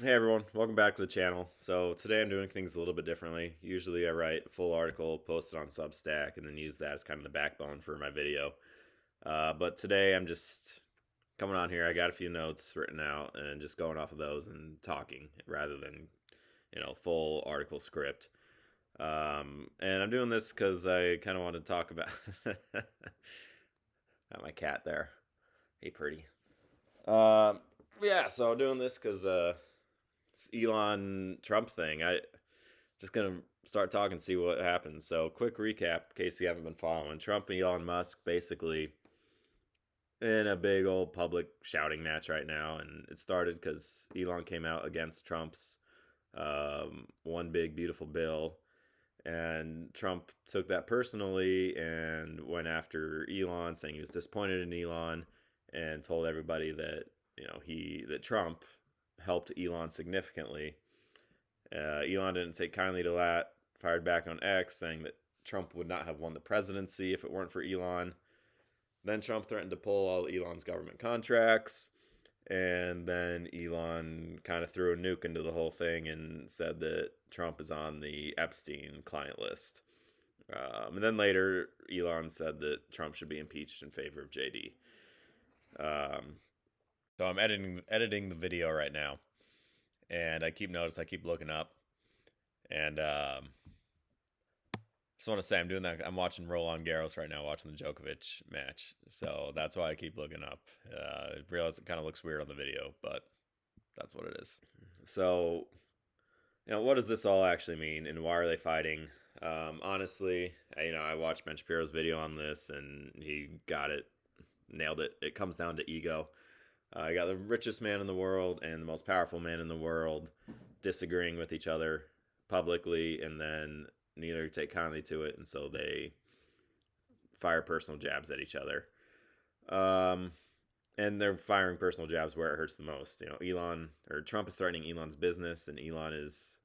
Hey everyone, welcome back to the channel. So today I'm doing things a little bit differently. Usually I write a full article, post it on Substack, and then use that as kind of the backbone for my video. But today I'm just coming on here. I got a few notes written out and just going off of those and talking rather than, full article script. And I'm doing this because I kind of want to talk about got my cat there. Hey, pretty. Um, yeah, so I'm doing this because Elon Trump thing. I just gonna start talking, see what happens. So, quick recap in case you haven't been following. Trump and Elon Musk basically in a big old public shouting match right now, and it started because Elon came out against Trump's one big beautiful bill, and Trump took that personally and went after Elon, saying he was disappointed in Elon, and told everybody that that Trump helped Elon significantly. Elon didn't take kindly to that, fired back on X, saying that Trump would not have won the presidency if it weren't for Elon. Then Trump threatened to pull all Elon's government contracts. And then Elon kind of threw a nuke into the whole thing and said that Trump is on the Epstein client list. And then later, Elon said that Trump should be impeached in favor of JD. Um, so I'm editing the video right now, and I keep looking up, and just want to say I'm doing that. I'm watching Roland Garros right now, watching the Djokovic match. So that's why I keep looking up. I realize it kind of looks weird on the video, but that's what it is. So, what does this all actually mean, and why are they fighting? Honestly, I watched Ben Shapiro's video on this, and he got it, nailed it. It comes down to ego. You got the richest man in the world and the most powerful man in the world disagreeing with each other publicly, and then neither take kindly to it, and so they fire personal jabs at each other. Um, and they're firing personal jabs where it hurts the most. Elon or Trump is threatening Elon's business, and Elon is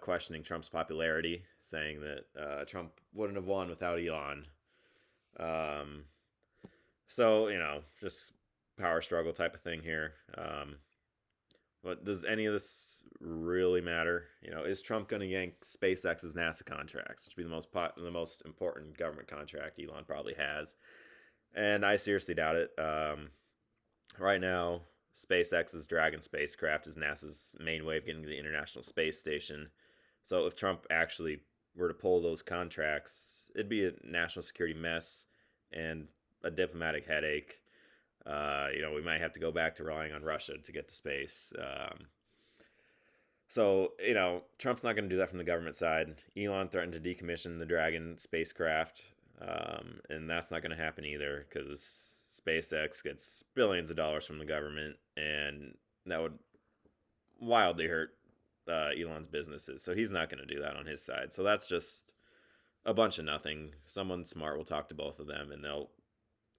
questioning Trump's popularity, saying that Trump wouldn't have won without Elon. Um, so just power struggle type of thing here. But does any of this really matter? Is Trump going to yank SpaceX's NASA contracts, which would be the most important government contract Elon probably has? And I seriously doubt it. Right now, SpaceX's Dragon spacecraft is NASA's main way of getting to the International Space Station. So if Trump actually were to pull those contracts, it'd be a national security mess and a diplomatic headache. We might have to go back to relying on Russia to get to space. Trump's not going to do that from the government side. Elon threatened to decommission the Dragon spacecraft, and that's not going to happen either because SpaceX gets billions of dollars from the government, and that would wildly hurt Elon's businesses. So he's not going to do that on his side. So that's just a bunch of nothing. Someone smart will talk to both of them, and they'll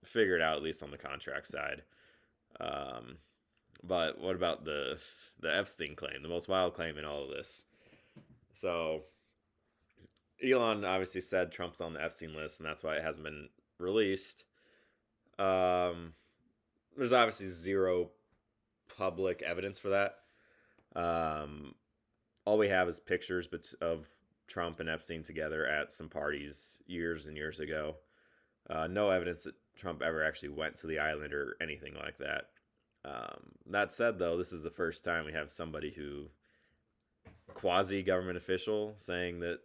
figure it out, at least on the contract side. But what about the Epstein claim, the most wild claim in all of this? So Elon obviously said Trump's on the Epstein list, and that's why it hasn't been released. There's obviously zero public evidence for that. All we have is pictures of Trump and Epstein together at some parties years and years ago. No evidence that Trump ever actually went to the island or anything like that. That said, though, this is the first time we have somebody who quasi-government official saying that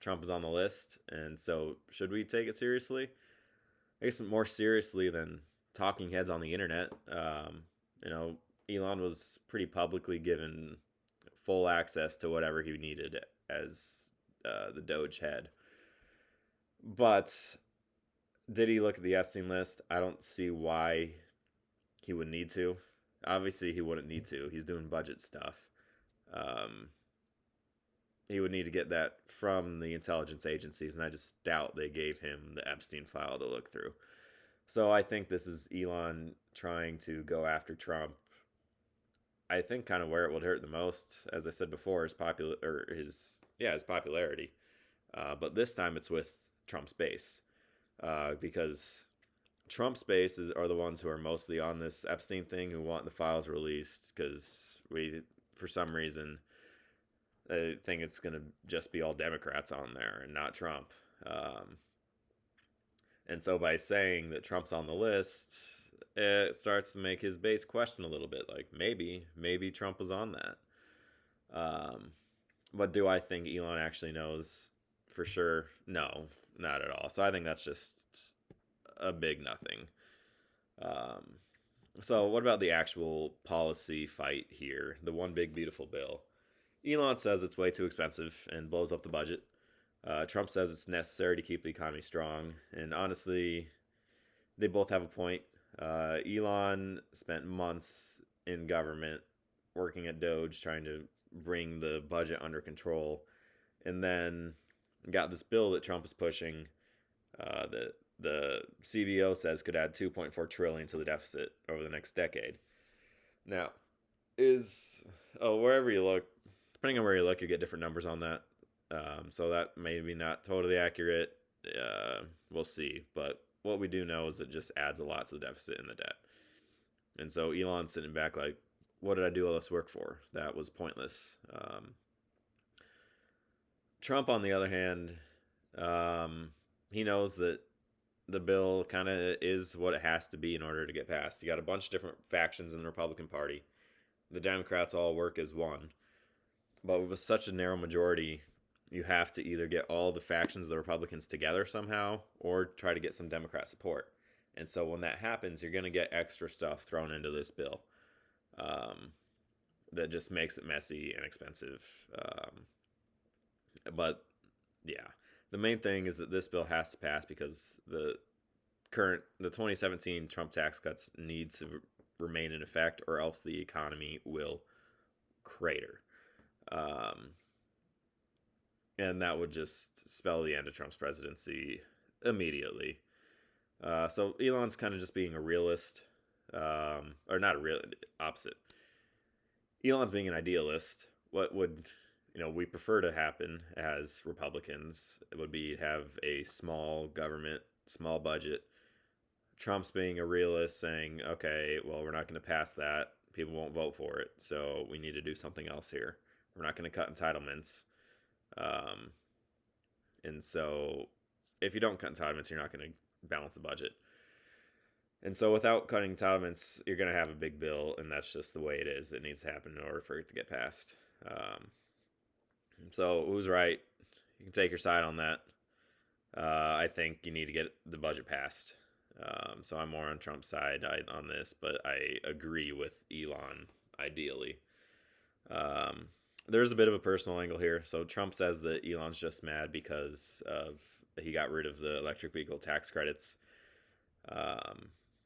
Trump is on the list, and so should we take it seriously? I guess more seriously than talking heads on the internet. Elon was pretty publicly given full access to whatever he needed as the Doge head. But did he look at the Epstein list? I don't see why he would need to. Obviously, he wouldn't need to. He's doing budget stuff. He would need to get that from the intelligence agencies, and I just doubt they gave him the Epstein file to look through. So I think this is Elon trying to go after Trump. I think kind of where it would hurt the most, as I said before, is his popularity. But this time it's with Trump's base, because Trump's base are the ones who are mostly on this Epstein thing, who want the files released because for some reason, I think it's going to just be all Democrats on there and not Trump. Um, and so by saying that Trump's on the list, it starts to make his base question a little bit. Like maybe Trump was on that. But do I think Elon actually knows for sure? No, not at all. So I think that's just a big nothing. Um, so what about the actual policy fight here? The one big beautiful bill. Elon says it's way too expensive and blows up the budget. Trump says it's necessary to keep the economy strong. And honestly, they both have a point. Elon spent months in government working at Doge trying to bring the budget under control. And then got this bill that Trump is pushing that the CBO says could add 2.4 trillion to the deficit over the next decade. Now, wherever you look, depending on where you look, you get different numbers on that. So that may be not totally accurate. We'll see. But what we do know is it just adds a lot to the deficit and the debt. And so Elon's sitting back like, what did I do all this work for? That was pointless. Trump, on the other hand, he knows that the bill kind of is what it has to be in order to get passed. You got a bunch of different factions in the Republican Party. The Democrats all work as one. But with such a narrow majority, you have to either get all the factions of the Republicans together somehow or try to get some Democrat support. And so when that happens, you're going to get extra stuff thrown into this bill that just makes it messy and expensive. But yeah, the main thing is that this bill has to pass because the 2017 Trump tax cuts need to remain in effect, or else the economy will crater. And that would just spell the end of Trump's presidency immediately. So Elon's kind of just being a realist, or not a real opposite. Elon's being an idealist. What would we prefer to happen as Republicans? It would be have a small government, small budget. Trump's being a realist, saying, okay, well, we're not going to pass that. People won't vote for it, so we need to do something else here. We're not going to cut entitlements. And so if you don't cut entitlements, you're not going to balance the budget. And so without cutting entitlements, you're going to have a big bill, and that's just the way it is. It needs to happen in order for it to get passed. So who's right? You can take your side on that. I think you need to get the budget passed. So I'm more on Trump's side on this, but I agree with Elon ideally. There's a bit of a personal angle here. So Trump says that Elon's just mad because he got rid of the electric vehicle tax credits.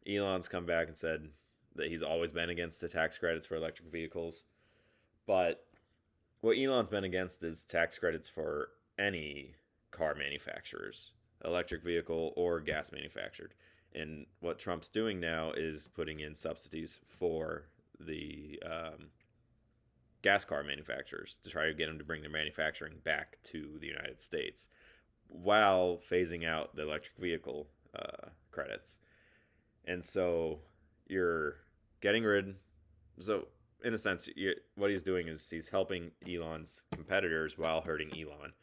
Elon's come back and said that he's always been against the tax credits for electric vehicles. But what Elon's been against is tax credits for any car manufacturers, electric vehicle or gas manufactured. And what Trump's doing now is putting in subsidies for the gas car manufacturers to try to get them to bring their manufacturing back to the United States while phasing out the electric vehicle credits. And so you're getting rid. So in a sense, what he's doing is he's helping Elon's competitors while hurting Elon.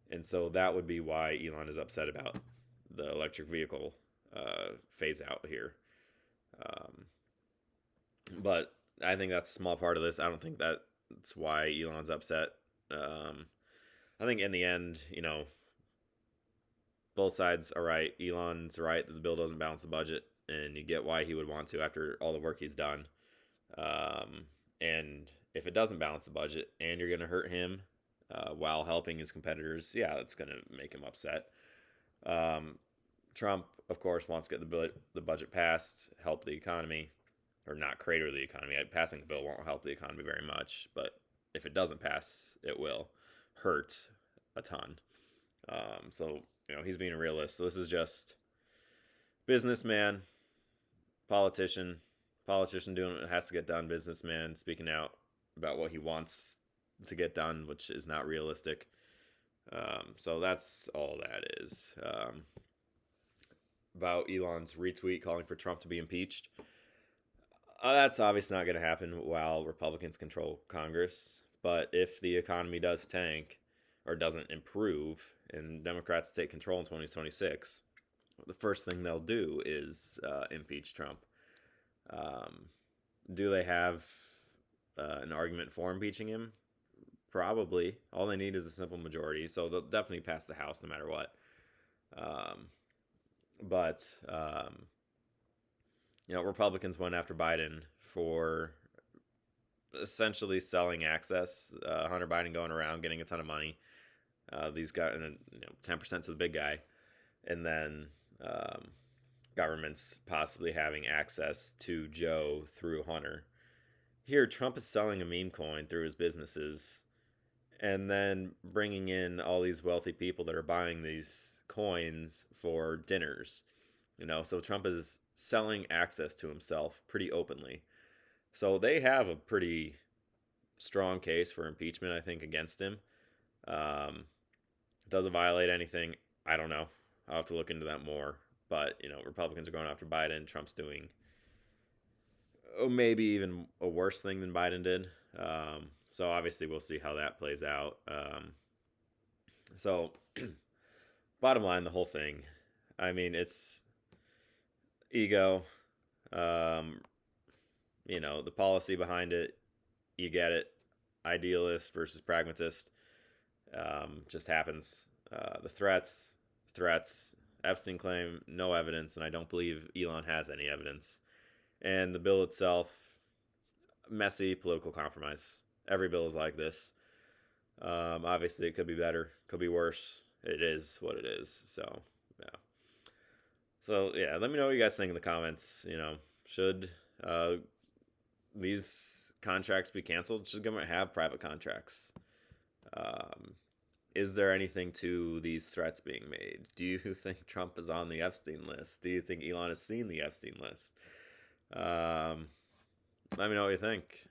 And so that would be why Elon is upset about the electric vehicle phase out here. But I think that's a small part of this. I don't think that's why Elon's upset. I think in the end, both sides are right. Elon's right that the bill doesn't balance the budget, and you get why he would want to after all the work he's done. And if it doesn't balance the budget and you're going to hurt him while helping his competitors, yeah, that's going to make him upset. Trump, of course, wants to get the budget passed, help the economy, or not crater the economy. Passing the bill won't help the economy very much, but if it doesn't pass, it will hurt a ton. So, he's being a realist. So this is just businessman, politician doing what has to get done, businessman speaking out about what he wants to get done, which is not realistic. So that's all that is. about Elon's retweet calling for Trump to be impeached. That's obviously not going to happen while Republicans control Congress. But if the economy does tank or doesn't improve and Democrats take control in 2026, the first thing they'll do is impeach Trump. Do they have an argument for impeaching him? Probably. All they need is a simple majority, so they'll definitely pass the House no matter what. Um, but Republicans went after Biden for essentially selling access. Hunter Biden going around getting a ton of money. These guys, 10% to the big guy, and then governments possibly having access to Joe through Hunter. Here, Trump is selling a meme coin through his businesses, and then bringing in all these wealthy people that are buying these coins for dinners. So Trump is selling access to himself pretty openly. So they have a pretty strong case for impeachment, I think, against him. Does it violate anything? I don't know. I'll have to look into that more. But, Republicans are going after Biden. Trump's doing maybe even a worse thing than Biden did. So obviously we'll see how that plays out. So bottom line, the whole thing, I mean, it's ego. The policy behind it, you get it. Idealist versus pragmatist. Just happens. The threats, Epstein claim, no evidence, and I don't believe Elon has any evidence. And the bill itself, messy political compromise. Every bill is like this. Obviously, it could be better, could be worse. It is what it is. So, yeah. So, yeah, let me know what you guys think in the comments. Should these contracts be canceled? Should government have private contracts? Is there anything to these threats being made? Do you think Trump is on the Epstein list? Do you think Elon has seen the Epstein list? Let me know what you think.